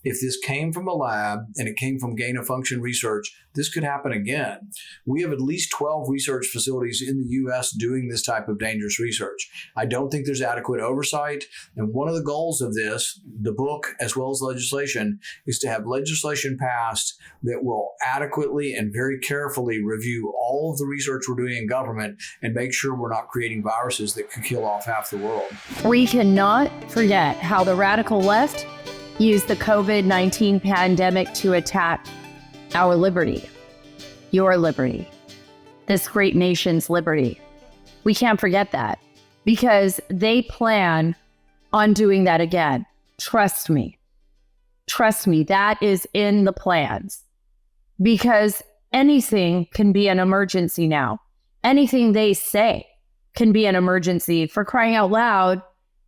if this came from a lab and it came from gain of function research, this could happen again. We have at least 12 research facilities in the U.S. doing this type of dangerous research. I don't think there's adequate oversight. And one of the goals of this, the book as well as legislation, is to have legislation passed that will adequately and very carefully review all of the research we're doing in government and make sure we're not creating viruses that could kill off half the world. We cannot forget how the radical left used the COVID-19 pandemic to attack our liberty, your liberty, this great nation's liberty. We can't forget that because they plan on doing that again. Trust me. Trust me, that is in the plans because anything can be an emergency now. Anything they say can be an emergency. For crying out loud,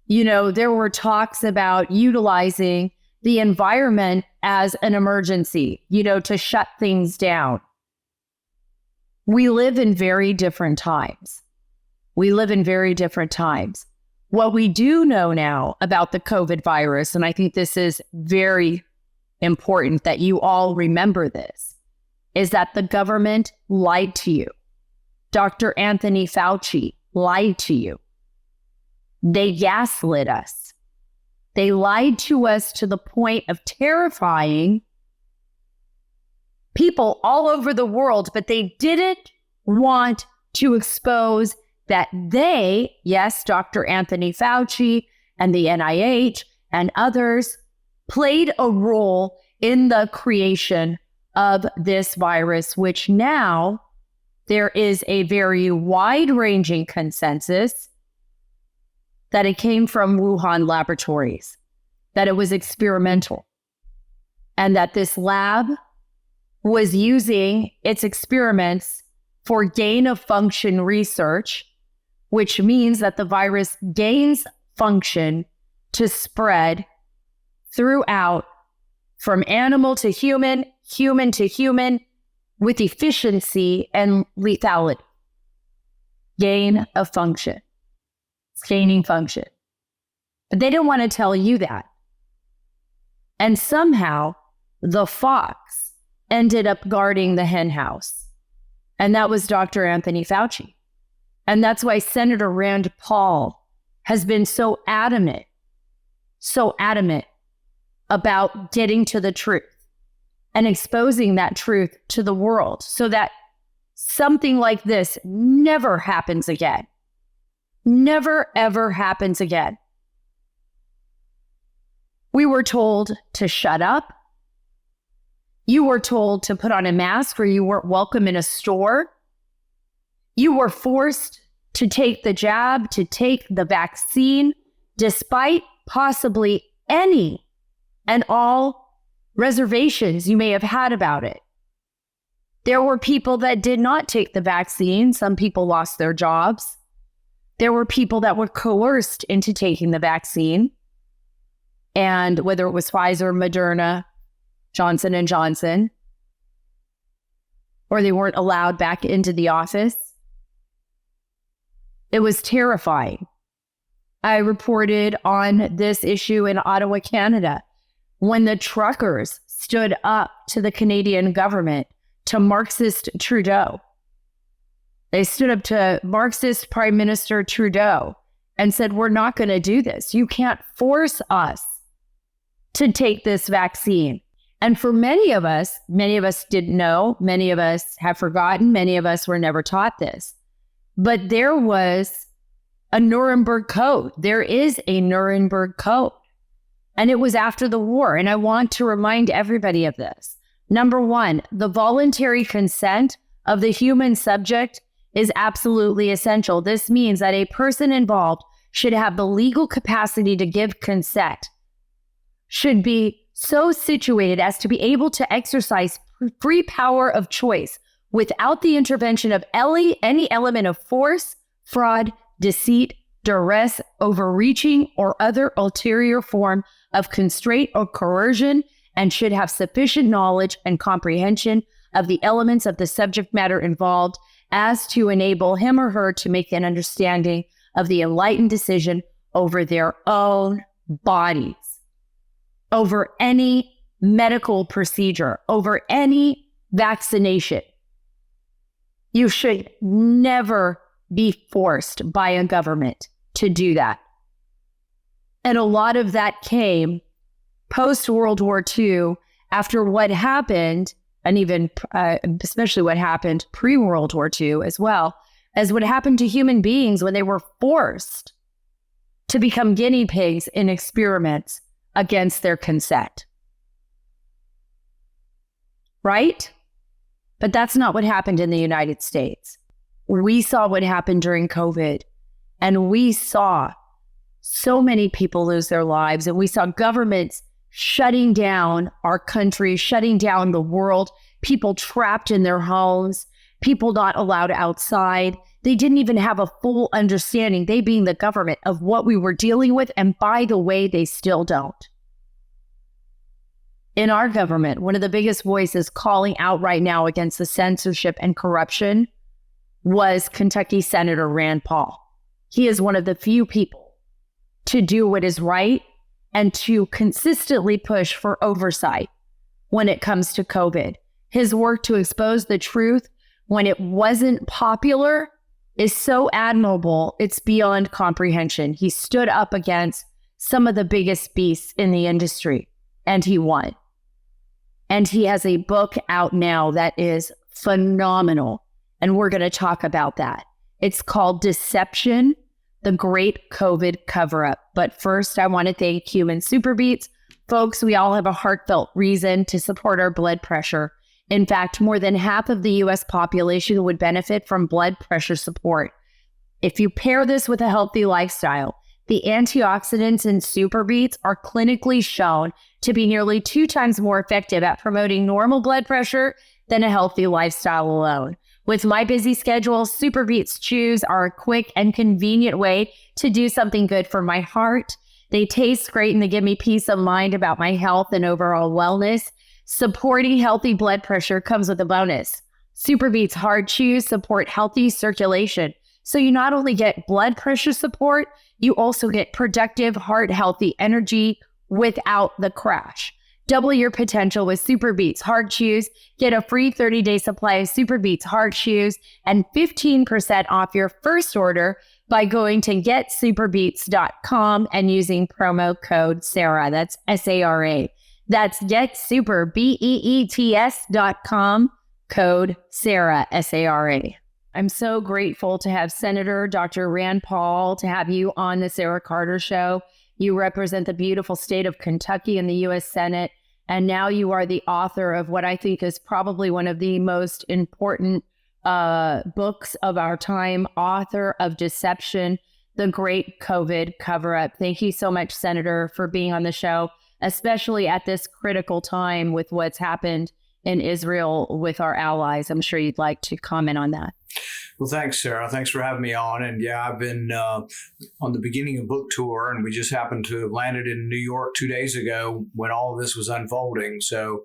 you know, there were talks about utilizing the environment as an emergency, you know, to shut things down. We live in very different times. We live in very different times. What we do know now about the COVID virus, and I think this is very important that you all remember this, is that the government lied to you. Dr. Anthony Fauci lied to you. They gaslit us. They lied to us to the point of terrifying people all over the world, but they didn't want to expose that they, yes, Dr. Anthony Fauci and the NIH and others, played a role in the creation of this virus, which now there is a very wide-ranging consensus that it came from Wuhan laboratories, that it was experimental, and that this lab was using its experiments for gain-of-function research, which means that the virus gains function to spread throughout from animal to human, human to human, with efficiency and lethality. Gain of function. Gaining function. But they didn't want to tell you that. And somehow the fox ended up guarding the hen house. And that was Dr. Anthony Fauci. And that's why Senator Rand Paul has been so adamant about getting to the truth and exposing that truth to the world so that something like this never happens again. Never, ever happens again. We were told to shut up. You were told to put on a mask or you weren't welcome in a store. You were forced to take the jab, to take the vaccine, despite possibly any and all reservations you may have had about it. There were people that did not take the vaccine. Some people lost their jobs. There were people that were coerced into taking the vaccine. And whether it was Pfizer, Moderna, Johnson & Johnson, or they weren't allowed back into the office. It was terrifying. I reported on this issue in Ottawa, Canada, when the truckers stood up to the Canadian government, to Marxist Trudeau. They stood up to Marxist Prime Minister Trudeau and said, we're not going to do this. You can't force us to take this vaccine. And for many of us didn't know, many of us have forgotten, many of us were never taught this. But there was a Nuremberg Code. There is a Nuremberg Code. And it was after the war. And I want to remind everybody of this. Number one, the voluntary consent of the human subject is absolutely essential. This means that a person involved should have the legal capacity to give consent, should be so situated as to be able to exercise free power of choice without the intervention of any element of force, fraud, deceit, duress, overreaching, or other ulterior form of constraint or coercion, and should have sufficient knowledge and comprehension of the elements of the subject matter involved as to enable him or her to make an understanding of the enlightened decision over their own bodies, over any medical procedure over any vaccination. You should never be forced by a government to do that. And a lot of that came post-World War II, after what happened, and even especially what happened pre-World War II as well, as what happened to human beings when they were forced to become guinea pigs in experiments against their consent. Right? But that's not what happened in the United States. We saw what happened during COVID, and we saw so many people lose their lives, and we saw governments shutting down our country, shutting down the world, people trapped in their homes, people not allowed outside. They didn't even have a full understanding, they being the government, of what we were dealing with. And by the way, they still don't. In our government, one of the biggest voices calling out right now against the censorship and corruption was Kentucky Senator Rand Paul. He is one of the few people to do what is right and to consistently push for oversight when it comes to COVID. His work to expose the truth when it wasn't popular is so admirable, it's beyond comprehension. He stood up against some of the biggest beasts in the industry, and he won. And he has a book out now that is phenomenal, and we're going to talk about that. It's called Deception, the Great COVID Cover-Up. But first, I want to thank Human Superbeats. Folks, we all have a heartfelt reason to support our blood pressure. In fact, more than half of the U.S. population would benefit from blood pressure support. If you pair this with a healthy lifestyle, the antioxidants in Superbeats are clinically shown to be nearly 2 times more effective at promoting normal blood pressure than a healthy lifestyle alone. With my busy schedule, Superbeats Chews are a quick and convenient way to do something good for my heart. They taste great and they give me peace of mind about my health and overall wellness. Supporting healthy blood pressure comes with a bonus. Superbeats Hard Chews support healthy circulation. So you not only get blood pressure support, you also get productive, heart-healthy energy without the crash. Double your potential with Superbeats Hard Chews. Get a free 30-day supply of Superbeats Hard Chews and 15% off your first order by going to getsuperbeats.com and using promo code Sara. That's S-A-R-A. That's getsuperbeets.com, code Sara, S-A-R-A. I'm so grateful to have Senator Dr. Rand Paul, to have you on the Sarah Carter Show. You represent the beautiful state of Kentucky in the U.S. Senate, and now you are the author of what I think is probably one of the most important books of our time, author of Deception, the Great COVID Cover-Up. Thank you so much, Senator, for being on the show, especially at this critical time with what's happened in Israel with our allies. I'm sure you'd like to comment on that. Well, thanks, Sarah. Thanks for having me on. And yeah, I've been on the beginning of book tour, and we just happened to have landed in New York 2 days ago when all of this was unfolding. So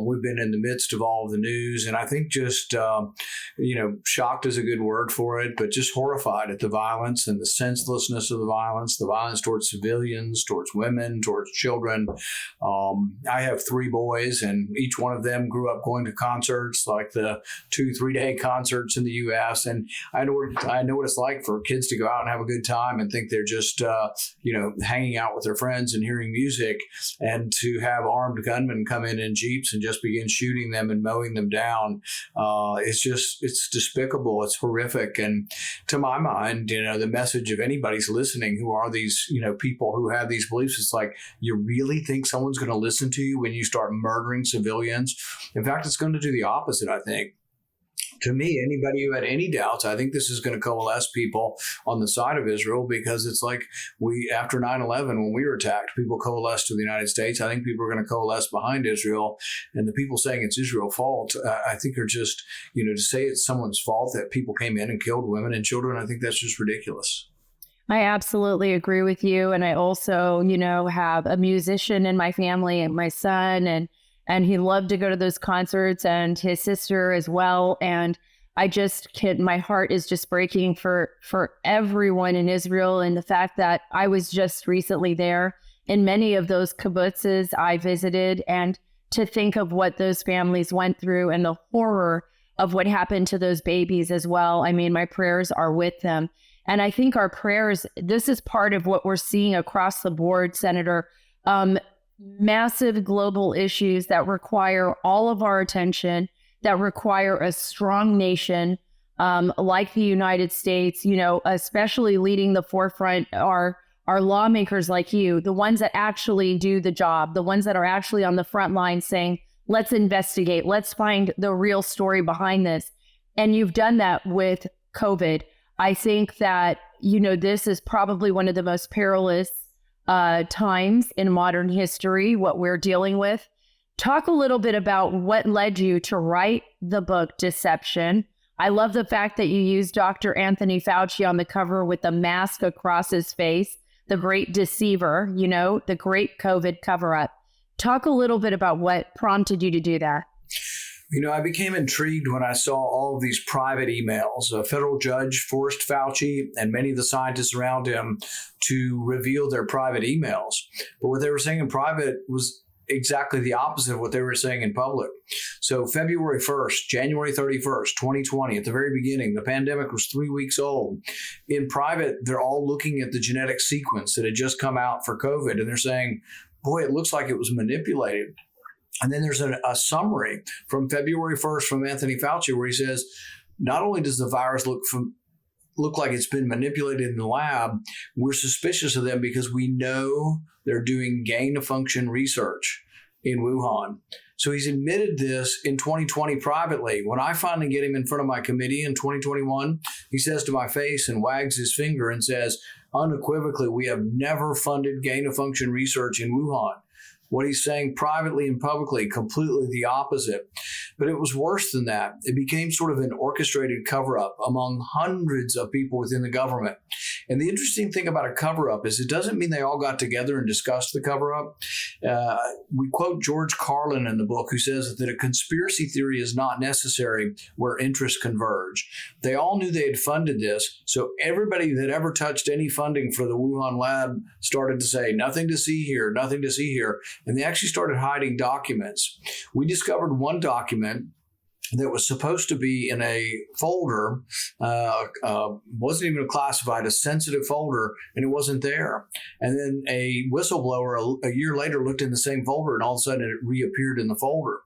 we've been in the midst of all of the news, and I think just, shocked is a good word for it, but just horrified at the violence and the senselessness of the violence towards civilians, towards women, towards children. I have 3 boys, and each one of them grew up going to concerts, like the 2-3 day concerts in the U.S. And I know what it's like for kids to go out and have a good time and think they're just, hanging out with their friends and hearing music, and to have armed gunmen come in Jeeps and just begin shooting them and mowing them down. It's despicable. It's horrific. And to my mind, the message of anybody's listening who are these, people who have these beliefs, it's like, you really think someone's going to listen to you when you start murdering civilians? In fact, it's going to do the opposite, I think. To me, anybody who had any doubts, I think this is going to coalesce people on the side of Israel, because it's like after 9/11, when we were attacked, people coalesced to the United States. I think people are going to coalesce behind Israel. And the people saying it's Israel's fault, I think are just, to say it's someone's fault that people came in and killed women and children, I think that's just ridiculous. I absolutely agree with you. And I also, have a musician in my family, and my son, and he loved to go to those concerts, and his sister as well. And I just can't, my heart is just breaking for everyone in Israel. And the fact that I was just recently there in many of those kibbutzes I visited, and to think of what those families went through and the horror of what happened to those babies as well. I mean, my prayers are with them. And I think our prayers, this is part of what we're seeing across the board, Senator, massive global issues that require all of our attention, that require a strong nation like the United States, you know, especially leading the forefront are lawmakers like you, the ones that actually do the job, the ones that are actually on the front line saying, let's investigate, let's find the real story behind this. And you've done that with COVID. I think that, you know, this is probably one of the most perilous times in modern history, what we're dealing with. Talk a little bit about what led you to write the book, Deception. I love the fact that you used Dr. Anthony Fauci on the cover with the mask across his face, the great deceiver, you know, the great COVID cover-up. Talk a little bit about what prompted you to do that. You know, I became intrigued when I saw all of these private emails. A federal judge forced Fauci and many of the scientists around him to reveal their private emails. But what they were saying in private was exactly the opposite of what they were saying in public. So February 1st, January 31st, 2020, at the very beginning, the pandemic was 3 weeks old. In private, they're all looking at the genetic sequence that had just come out for COVID, and they're saying, boy, it looks like it was manipulated. And then there's a summary from February 1st from Anthony Fauci where he says, not only does the virus look like it's been manipulated in the lab, we're suspicious of them because we know they're doing gain-of-function research in Wuhan. So he's admitted this in 2020 privately. When I finally get him in front of my committee in 2021, he says to my face and wags his finger and says, unequivocally, we have never funded gain-of-function research in Wuhan. What he's saying privately and publicly, completely the opposite. But it was worse than that. It became sort of an orchestrated cover-up among hundreds of people within the government. And the interesting thing about a cover-up is it doesn't mean they all got together and discussed the cover-up. We quote George Carlin in the book, who says that a conspiracy theory is not necessary where interests converge. They all knew they had funded this, so everybody that ever touched any funding for the Wuhan lab started to say, nothing to see here, nothing to see here. And they actually started hiding documents. We discovered one document that was supposed to be in a folder, wasn't even classified, a sensitive folder, and it wasn't there. And then a whistleblower a year later looked in the same folder, and all of a sudden it reappeared in the folder.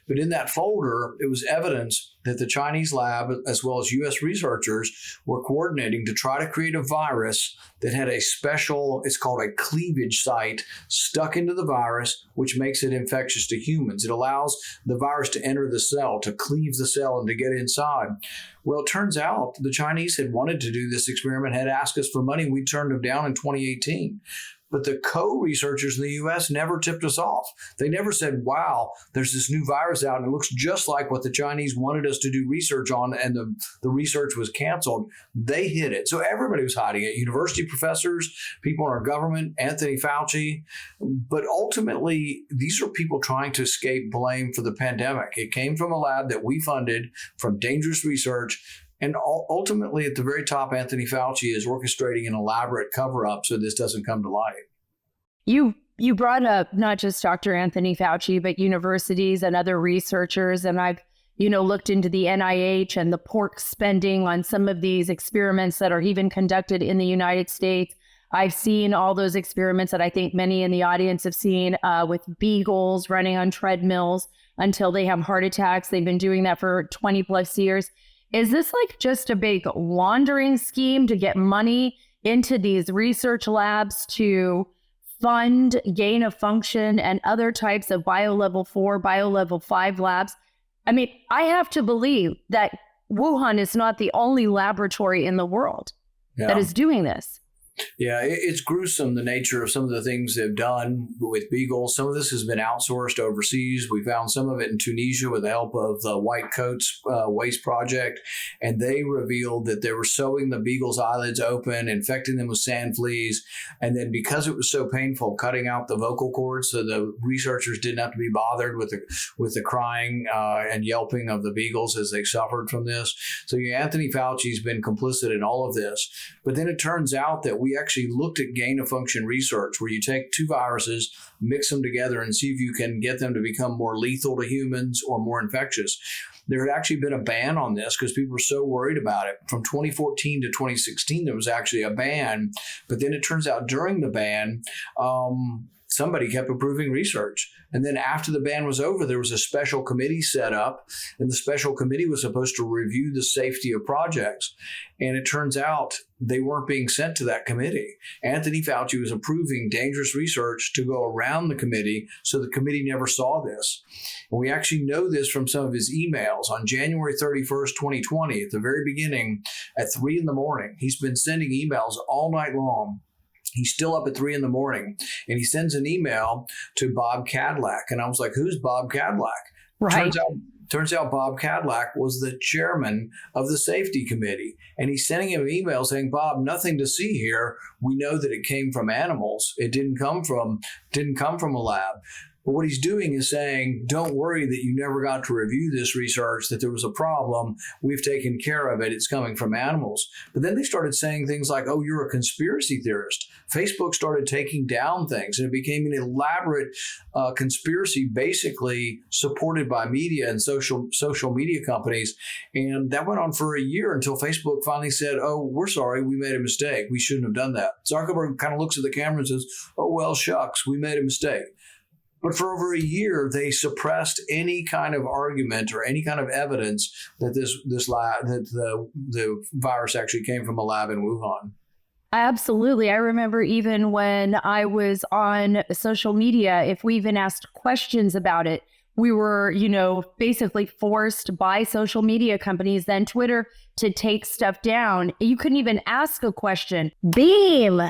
But in that folder, it was evidence that the Chinese lab, as well as U.S. researchers, were coordinating to try to create a virus that had a special, it's called a cleavage site, stuck into the virus, which makes it infectious to humans. It allows the virus to enter the cell, to cleave the cell, and to get inside. Well, it turns out the Chinese had wanted to do this experiment, had asked us for money. We turned them down in 2018. But the co-researchers in the U.S. never tipped us off. They never said, wow, there's this new virus out and it looks just like what the Chinese wanted us to do research on, and the research was canceled. They hid it. So everybody was hiding it. University professors, people in our government, Anthony Fauci. But ultimately, these are people trying to escape blame for the pandemic. It came from a lab that we funded, from dangerous research. And ultimately, at the very top, Anthony Fauci is orchestrating an elaborate cover-up so this doesn't come to light. You brought up not just Dr. Anthony Fauci, but universities and other researchers. And I've, looked into the NIH and the pork spending on some of these experiments that are even conducted in the United States. I've seen all those experiments that I think many in the audience have seen with beagles running on treadmills until they have heart attacks. They've been doing that for 20 plus years. Is this like just a big laundering scheme to get money into these research labs to fund gain of function and other types of bio-level 4, bio-level 5 labs? I mean, I have to believe that Wuhan is not the only laboratory in the world that is doing this. Yeah, it's gruesome, the nature of some of the things they've done with beagles. Some of this has been outsourced overseas. We found some of it in Tunisia with the help of the White Coats Waste Project. And they revealed that they were sewing the beagles' eyelids open, infecting them with sand fleas. And then because it was so painful, cutting out the vocal cords so the researchers didn't have to be bothered with the crying and yelping of the beagles as they suffered from this. So Anthony Fauci's been complicit in all of this. But then it turns out that we actually looked at gain-of-function research where you take two viruses, mix them together, and see if you can get them to become more lethal to humans or more infectious. There had actually been a ban on this because people were so worried about it. From 2014 to 2016, there was actually a ban. But then it turns out during the ban, somebody kept approving research. And then after the ban was over, there was a special committee set up, and the special committee was supposed to review the safety of projects. And it turns out they weren't being sent to that committee. Anthony Fauci was approving dangerous research to go around the committee, so the committee never saw this. And we actually know this from some of his emails. On January 31st, 2020, at the very beginning, at 3 a.m, he's been sending emails all night long. He's still up at 3 a.m, and he sends an email to Bob Cadillac. And I was like, who's Bob Cadillac? Right. Turns out Bob Cadillac was the chairman of the safety committee. And he's sending him an email saying, Bob, nothing to see here. We know that it came from animals. It didn't come from a lab. But what he's doing is saying, don't worry that you never got to review this research, that there was a problem. We've taken care of it. It's coming from animals. But then they started saying things like, oh, you're a conspiracy theorist. Facebook started taking down things, and it became an elaborate conspiracy, basically supported by media and social media companies. And that went on for a year until Facebook finally said, oh, we're sorry, we made a mistake. We shouldn't have done that. Zuckerberg kind of looks at the camera and says, oh, well, shucks, we made a mistake. But for over a year, they suppressed any kind of argument or any kind of evidence that the virus actually came from a lab in Wuhan. Absolutely. I remember even when I was on social media, if we even asked questions about it, we were, basically forced by social media companies, then Twitter, to take stuff down. You couldn't even ask a question. Beam.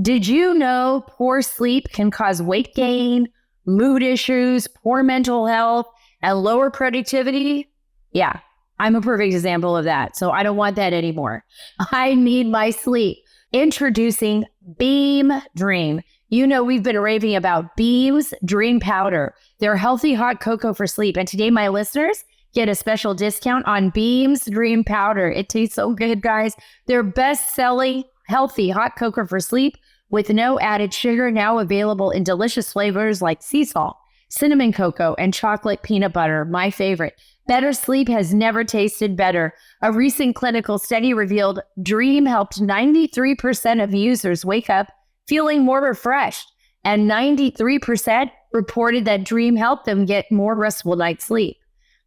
Did you know poor sleep can cause weight gain, mood issues, poor mental health, and lower productivity? Yeah, I'm a perfect example of that. So I don't want that anymore. I need my sleep. Introducing Beam Dream. We've been raving about Beam's Dream Powder. They're healthy hot cocoa for sleep. And today my listeners get a special discount on Beam's Dream Powder. It tastes so good, guys. Their best-selling healthy hot cocoa for sleep with no added sugar, now available in delicious flavors like sea salt, cinnamon cocoa, and chocolate peanut butter, my favorite. Better sleep has never tasted better. A recent clinical study revealed Dream helped 93% of users wake up feeling more refreshed, and 93% reported that Dream helped them get more restful night's sleep.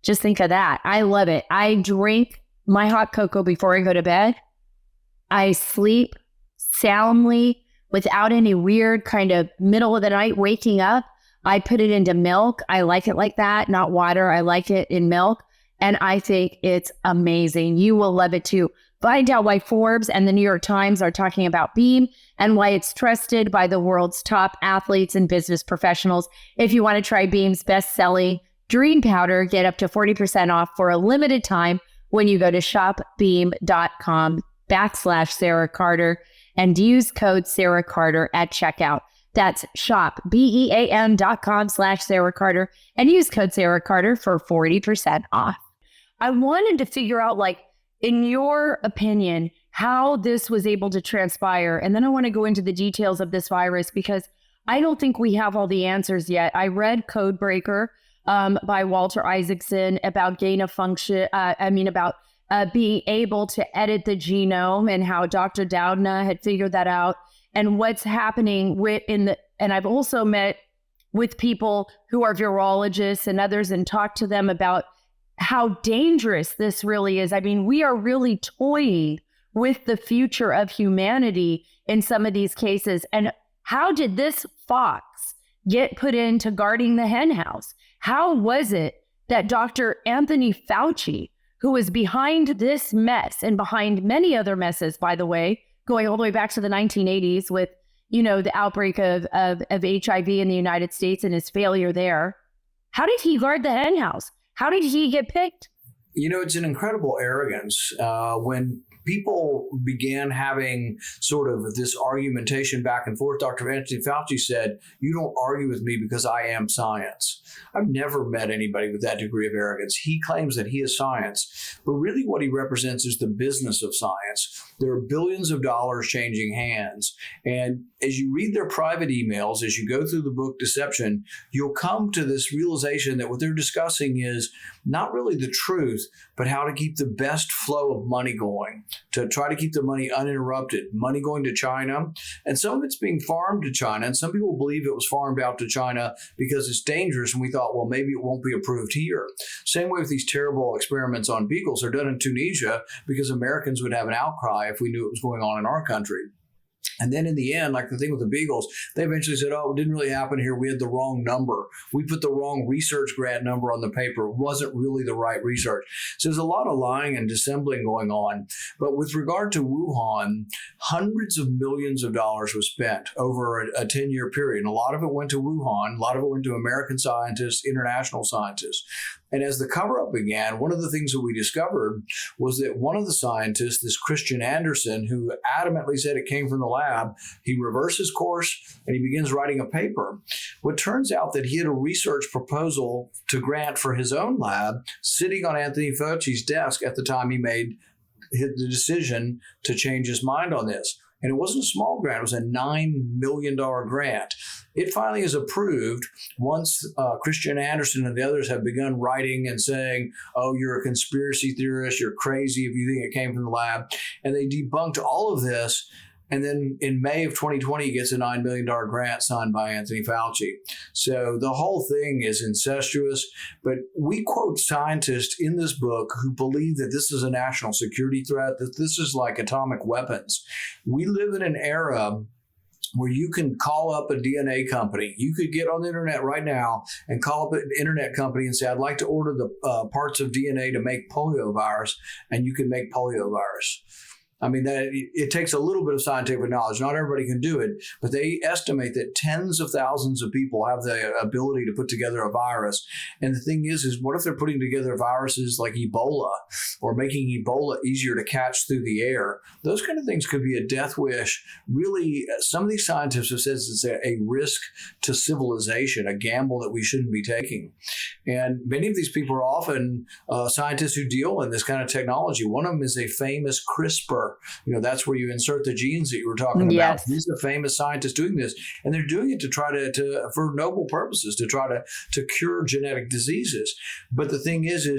Just think of that. I love it. I drink my hot cocoa before I go to bed. I sleep soundly without any weird kind of middle of the night waking up. I put it into milk. I like it like that, not water. I like it in milk. And I think it's amazing. You will love it too. Find out why Forbes and the New York Times are talking about Beam and why it's trusted by the world's top athletes and business professionals. If you want to try Beam's best-selling Dream Powder, get up to 40% off for a limited time when you go to shopbeam.com/Sarah Carter and use code Sarah Carter at checkout. That's shopbeam.com/Sarah Carter and use code Sarah Carter for 40% off. I wanted to figure out, in your opinion, how this was able to transpire. And then I want to go into the details of this virus because I don't think we have all the answers yet. I read Codebreaker by Walter Isaacson about gain of function, about being able to edit the genome and how Dr. Doudna had figured that out and what's happening and I've also met with people who are virologists and others and talked to them about how dangerous this really is. I mean, we are really toying with the future of humanity in some of these cases. And how did this fox get put into guarding the hen house? How was it that Dr. Anthony Fauci, who was behind this mess and behind many other messes, by the way, going all the way back to the 1980s with, the outbreak of HIV in the United States and his failure there, how did he guard the hen house? How did he get picked? It's an incredible arrogance when people began having sort of this argumentation back and forth. Dr. Anthony Fauci said, "You don't argue with me because I am science." I've never met anybody with that degree of arrogance. He claims that he is science, but really what he represents is the business of science. There are billions of dollars changing hands. And as you read their private emails, as you go through the book Deception, you'll come to this realization that what they're discussing is not really the truth, but how to keep the best flow of money going, to try to keep the money uninterrupted, money going to China. And some of it's being farmed to China. And some people believe it was farmed out to China because it's dangerous. And we thought, well, maybe it won't be approved here. Same way with these terrible experiments on beagles. They're done in Tunisia because Americans would have an outcry if we knew it was going on in our country. And then in the end, like the thing with the beagles, they eventually said, oh, it didn't really happen here. We had the wrong number. We put the wrong research grant number on the paper. It wasn't really the right research. So there's a lot of lying and dissembling going on. But with regard to Wuhan, hundreds of millions of dollars was spent over a 10-year period. And a lot of it went to Wuhan. A lot of it went to American scientists, international scientists. And as the cover-up began, one of the things that we discovered was that one of the scientists, this Christian Anderson, who adamantly said it came from the lab, he reverses course and he begins writing a paper. Well, it turns out that he had a research proposal to grant for his own lab sitting on Anthony Fauci's desk at the time he made the decision to change his mind on this. And it wasn't a small grant. It was a $9 million grant. It finally is approved once Christian Anderson and the others have begun writing and saying, oh, you're a conspiracy theorist, you're crazy if you think it came from the lab. And they debunked all of this. And then in May of 2020, he gets a $9 million grant signed by Anthony Fauci. So the whole thing is incestuous. But we quote scientists in this book who believe that this is a national security threat, that this is like atomic weapons. We live in an era where you can call up a DNA company. You could get on the internet right now and call up an internet company and say, I'd like to order the parts of DNA to make poliovirus, and you can make poliovirus. I mean, it takes a little bit of scientific knowledge. Not everybody can do it, but they estimate that tens of thousands of people have the ability to put together a virus. And the thing is what if they're putting together viruses like Ebola or making Ebola easier to catch through the air? Those kind of things could be a death wish. Really, some of these scientists have said it's a risk to civilization, a gamble that we shouldn't be taking. And many of these people are often scientists who deal in this kind of technology. One of them is a famous CRISPR. That's where you insert the genes that you were talking about. Yes. These are famous scientists doing this, and they're doing it to try to for noble purposes, to try to cure genetic diseases. But the thing is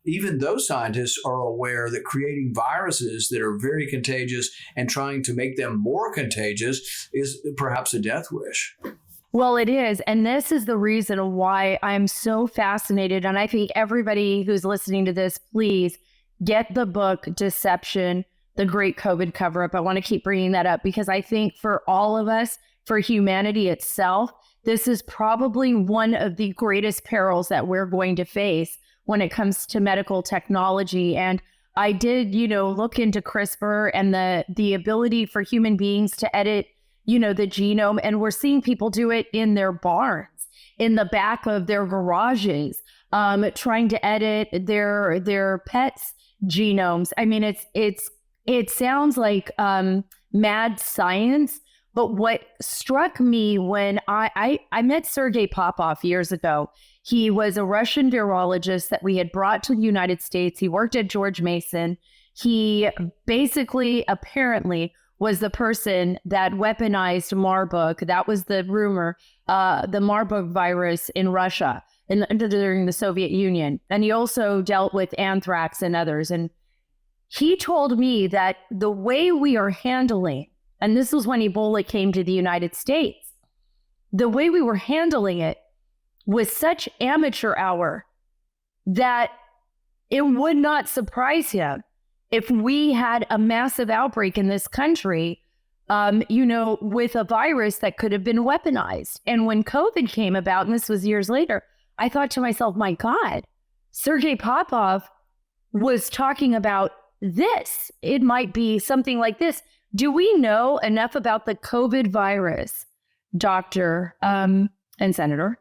even those scientists are aware that creating viruses that are very contagious and trying to make them more contagious is perhaps a death wish. Well, it is. And this is the reason why I'm so fascinated. And I think everybody who's listening to this, please get the book Deception, the Great COVID Cover-Up. I want to keep bringing that up because I think for all of us, for humanity itself, this is probably one of the greatest perils that we're going to face when it comes to medical technology. And I did, look into CRISPR and the ability for human beings to edit, the genome. And we're seeing people do it in their barns, in the back of their garages, trying to edit their pets' genomes. I mean, it sounds like mad science, but what struck me when I met Sergei Popov years ago, he was a Russian virologist that we had brought to the United States. He worked at George Mason. He basically, apparently, was the person that weaponized Marburg. That was the rumor, the Marburg virus in Russia during the Soviet Union. And he also dealt with anthrax and others. And he told me that the way we are handling, and this was when Ebola came to the United States, the way we were handling it was such amateur hour that it would not surprise him if we had a massive outbreak in this country, with a virus that could have been weaponized. And when COVID came about, and this was years later, I thought to myself, my God, Sergei Popov was talking about this. It might be something like this. Do we know enough about the COVID virus, Doctor and Senator,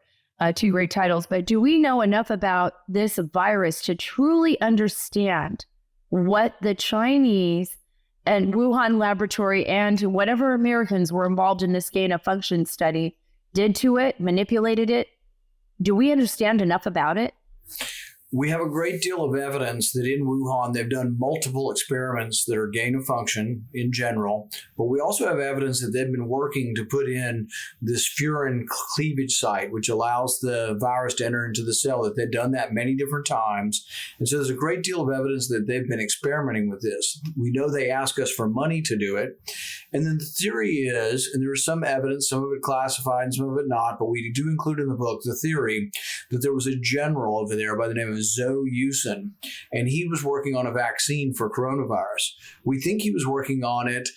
two great titles, but do we know enough about this virus to truly understand what the Chinese and Wuhan laboratory and whatever Americans were involved in this gain of function study did to it, manipulated it? Do we understand enough about it? We have a great deal of evidence that in Wuhan, they've done multiple experiments that are gain of function in general, but we also have evidence that they've been working to put in this furin cleavage site, which allows the virus to enter into the cell, that they've done that many different times. And so there's a great deal of evidence that they've been experimenting with this. We know they ask us for money to do it. And then the theory is, and there is some evidence, some of it classified and some of it not, but we do include in the book the theory that there was a general over there by the name of Zhou Yusen, and he was working on a vaccine for coronavirus. We think he was working on it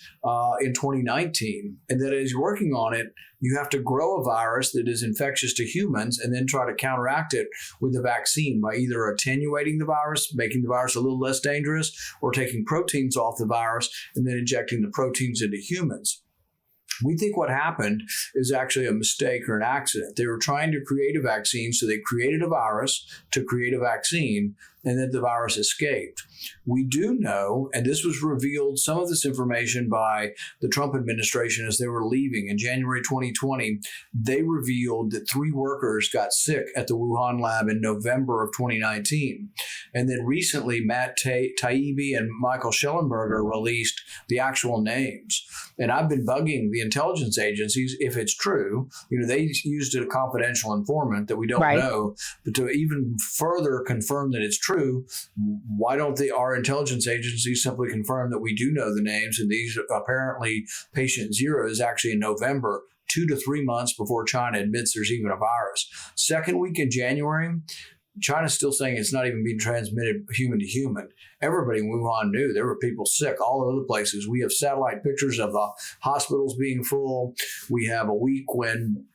in 2019, and that as you're working on it, you have to grow a virus that is infectious to humans and then try to counteract it with a vaccine by either attenuating the virus, making the virus a little less dangerous, or taking proteins off the virus and then injecting the proteins into humans. We think what happened is actually a mistake or an accident. They were trying to create a vaccine, so they created a virus to create a vaccine, and then the virus escaped. We do know, and this was revealed, some of this information by the Trump administration as they were leaving in January 2020, they revealed that 3 workers got sick at the Wuhan lab in November of 2019. And then recently, Matt Taibbi and Michael Schellenberger released the actual names. And I've been bugging the intelligence agencies, if it's true, they used a confidential informant that we don't know, but to even further confirm that it's true, why don't our intelligence agencies simply confirm that we do know the names? And these apparently patient 0 is actually in November, 2 to 3 months before China admits there's even a virus. Second week in January, China's still saying it's not even being transmitted human to human. Everybody in Wuhan knew there were people sick all over the places. We have satellite pictures of the hospitals being full. We have a week when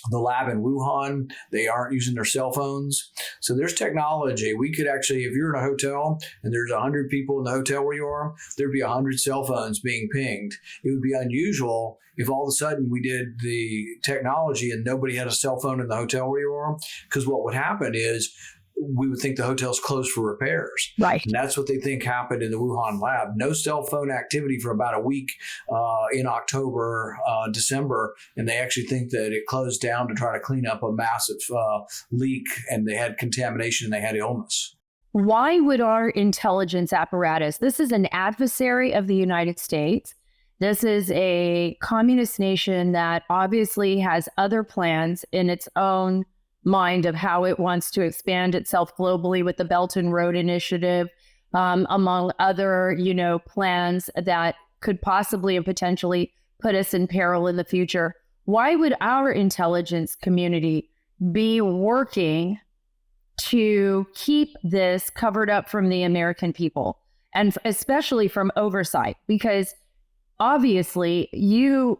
the lab in Wuhan, they aren't using their cell phones. So there's technology. We could actually, if you're in a hotel and there's 100 people in the hotel where you are, there'd be 100 cell phones being pinged. It would be unusual if all of a sudden we did the technology and nobody had a cell phone in the hotel where you are, because what would happen is we would think the hotel's closed for repairs. Right. And that's what they think happened in the Wuhan lab. No cell phone activity for about a week in October, December. And they actually think that it closed down to try to clean up a massive leak, and they had contamination and they had illness. Why would our intelligence apparatus, this is an adversary of the United States. This is a communist nation that obviously has other plans in its own mind of how it wants to expand itself globally with the Belt and Road Initiative, among other, plans that could possibly and potentially put us in peril in the future. Why would our intelligence community be working to keep this covered up from the American people, and especially from oversight? Because obviously you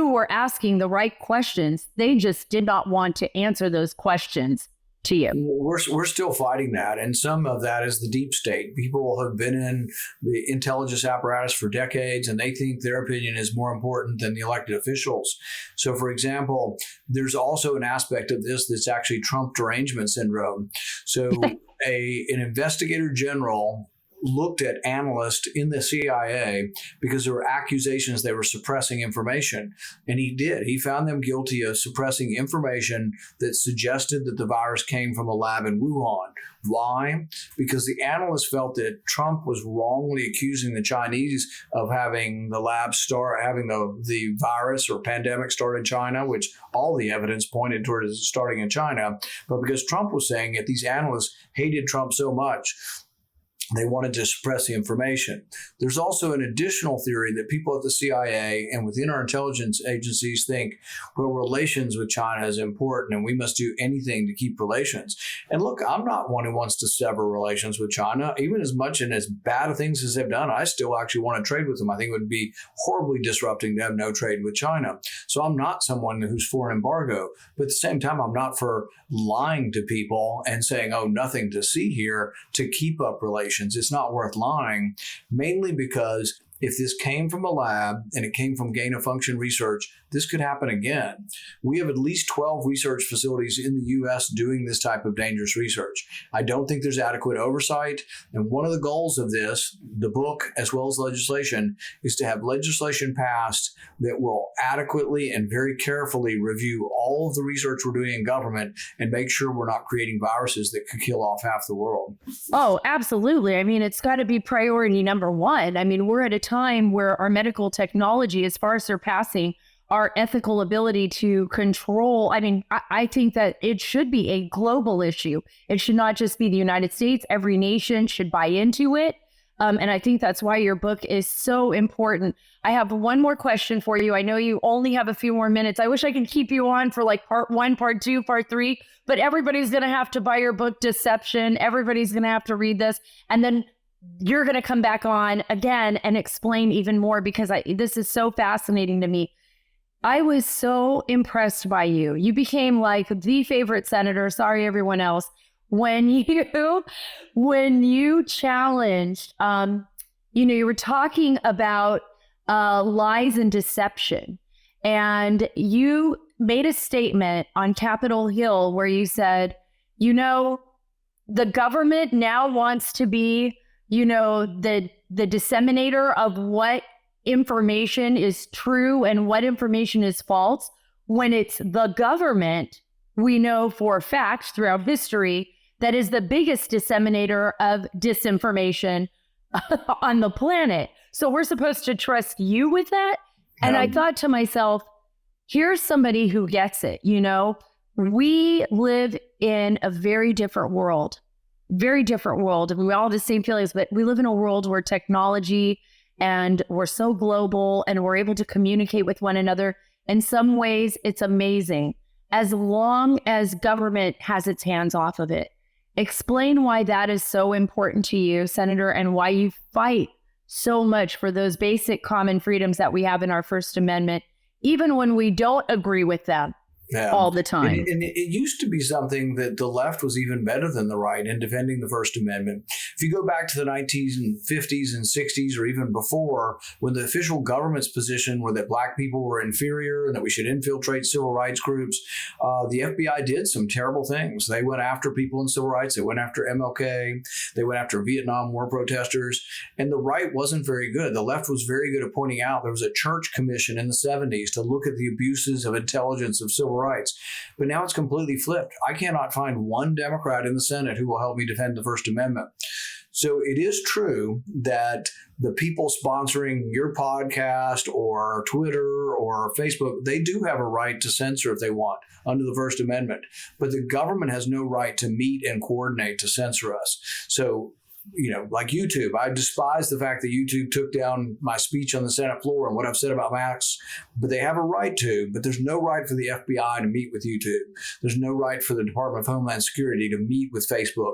were asking the right questions. They just did not want to answer those questions to you. We're still fighting that. And some of that is the deep state. People have been in the intelligence apparatus for decades, and they think their opinion is more important than the elected officials. So, for example, there's also an aspect of this that's actually Trump derangement syndrome. So an investigator general looked at analysts in the CIA because there were accusations they were suppressing information. And he did. He found them guilty of suppressing information that suggested that the virus came from a lab in Wuhan. Why? Because the analysts felt that Trump was wrongly accusing the Chinese of having the lab having the virus or pandemic start in China, which all the evidence pointed towards starting in China. But because Trump was saying it, these analysts hated Trump so much, they wanted to suppress the information. There's also an additional theory that people at the CIA and within our intelligence agencies think, well, relations with China is important and we must do anything to keep relations. And look, I'm not one who wants to sever relations with China. Even as much and as bad things as they've done, I still actually want to trade with them. I think it would be horribly disrupting to have no trade with China. So I'm not someone who's for an embargo. But at the same time, I'm not for lying to people and saying, oh, nothing to see here to keep up relations. It's not worth lying, mainly because if this came from a lab and it came from gain of function research, this could happen again. We have at least 12 research facilities in the U.S. doing this type of dangerous research. I don't think there's adequate oversight. And one of the goals of this, the book as well as legislation, is to have legislation passed that will adequately and very carefully review all of the research we're doing in government and make sure we're not creating viruses that could kill off half the world. Oh, absolutely. I mean, it's got to be priority number one. I mean, we're at a time where our medical technology is far surpassing our ethical ability to control. I mean, I think that it should be a global issue. It should not just be the United States. Every nation should buy into it. And I think that's why your book is so important. I have one more question for you. I know you only have a few more minutes. I wish I could keep you on for like part 1, part 2, part 3, but everybody's going to have to buy your book, Deception. Everybody's going to have to read this. And then you're going to come back on again and explain even more, because this is so fascinating to me. I was so impressed by you. You became like the favorite senator. Sorry, everyone else. When you challenged, you were talking about lies and deception, and you made a statement on Capitol Hill where you said, the government now wants to be, the disseminator of what information is true and what information is false, when it's the government, we know for a fact throughout history, that is the biggest disseminator of disinformation on the planet. So we're supposed to trust you with that? And I thought to myself, here's somebody who gets it. We live in a very different world. And we all have the same feelings, but we live in a world where technology, and we're so global, and we're able to communicate with one another. In some ways, it's amazing, as long as government has its hands off of it. Explain why that is so important to you, Senator, and why you fight so much for those basic common freedoms that we have in our First Amendment, even when we don't agree with them all the time. And it used to be something that the left was even better than the right in defending the First Amendment. If you go back to the 1950s and 60s, or even before, when the official government's position were that black people were inferior and that we should infiltrate civil rights groups, the FBI did some terrible things. They went after people in civil rights. They went after MLK. They went after Vietnam War protesters. And the right wasn't very good. The left was very good at pointing out there was a church commission in the 70s to look at the abuses of intelligence of civil rights. But now it's completely flipped. I cannot find one Democrat in the Senate who will help me defend the First Amendment. So it is true that the people sponsoring your podcast or Twitter or Facebook, they do have a right to censor if they want under the First Amendment. But the government has no right to meet and coordinate to censor us. So like YouTube, I despise the fact that YouTube took down my speech on the Senate floor and what I've said about masks, but they have a right to. But there's no right for the FBI to meet with YouTube. There's no right for the Department of Homeland Security to meet with Facebook.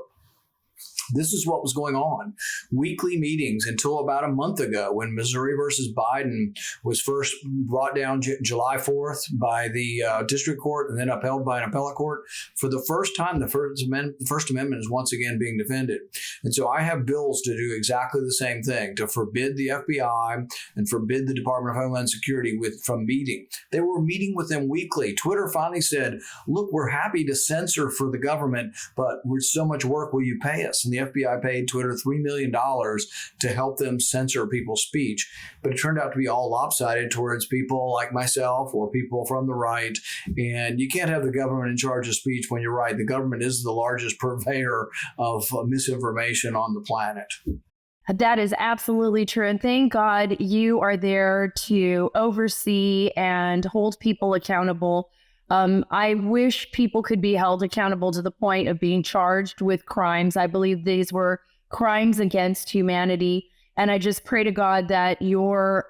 This is what was going on. Weekly meetings until about a month ago, when Missouri versus Biden was first brought down July 4th by the district court and then upheld by an appellate court. For the first time, the First Amendment is once again being defended. And so I have bills to do exactly the same thing, to forbid the FBI and forbid the Department of Homeland Security from meeting. They were meeting with them weekly. Twitter finally said, look, we're happy to censor for the government, but with so much work, will you pay us? And the FBI paid Twitter $3 million to help them censor people's speech. But it turned out to be all lopsided towards people like myself or people from the right. And you can't have the government in charge of speech when you're right. The government is the largest purveyor of misinformation on the planet. That is absolutely true. And thank God you are there to oversee and hold people accountable. I wish people could be held accountable to the point of being charged with crimes. I believe these were crimes against humanity. And I just pray to God that your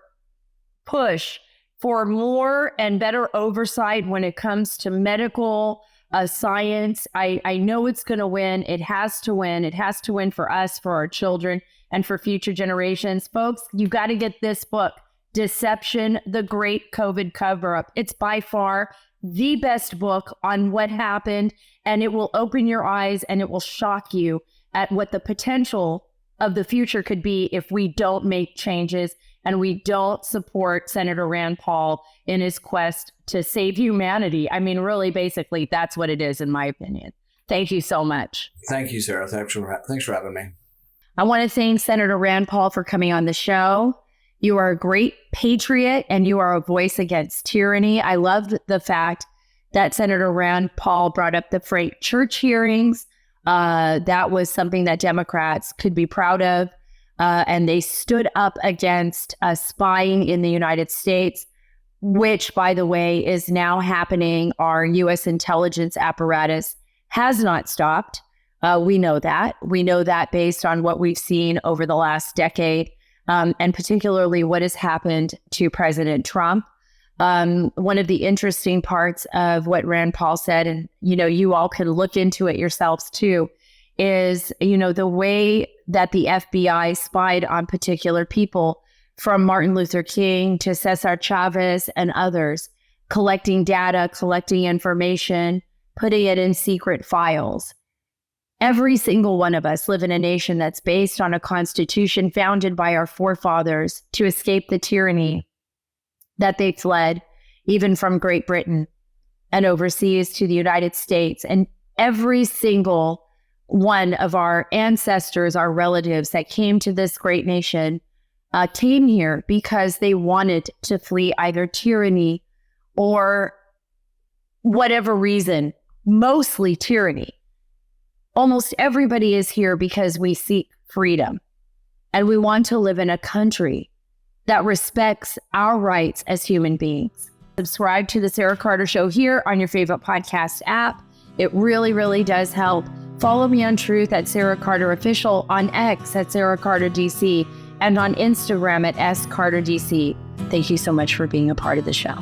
push for more and better oversight when it comes to medical science, I know it's going to win. It has to win. It has to win for us, for our children, and for future generations. Folks, you got to get this book, Deception, the Great COVID Cover-Up. It's by far the best book on what happened, and it will open your eyes and it will shock you at what the potential of the future could be if we don't make changes and we don't support Senator Rand Paul in his quest to save humanity. I mean, really, basically, that's what it is, in my opinion. Thank you so much. Thank you, Sarah. Thanks for having me. I want to thank Senator Rand Paul for coming on the show. You are a great patriot and you are a voice against tyranny. I love the fact that Senator Rand Paul brought up the Frank Church hearings. That was something that Democrats could be proud of. And they stood up against spying in the United States, which, by the way, is now happening. Our U.S. intelligence apparatus has not stopped. We know that. We know that based on what we've seen over the last decade, and particularly what has happened to President Trump. One of the interesting parts of what Rand Paul said, and you all can look into it yourselves too, is the way that the FBI spied on particular people, from Martin Luther King to Cesar Chavez and others, collecting data, collecting information, putting it in secret files. Every single one of us live in a nation that's based on a constitution founded by our forefathers to escape the tyranny that they fled, even from Great Britain and overseas to the United States. And every single one of our ancestors, our relatives that came to this great nation, came here because they wanted to flee either tyranny or whatever reason, mostly tyranny. Almost everybody is here because we seek freedom and we want to live in a country that respects our rights as human beings. Subscribe to the Sarah Carter Show here on your favorite podcast app. It really, really does help. Follow me on Truth at Sarah Carter Official, on X at Sarah Carter DC, and on Instagram at SCarterDC. Thank you so much for being a part of the show.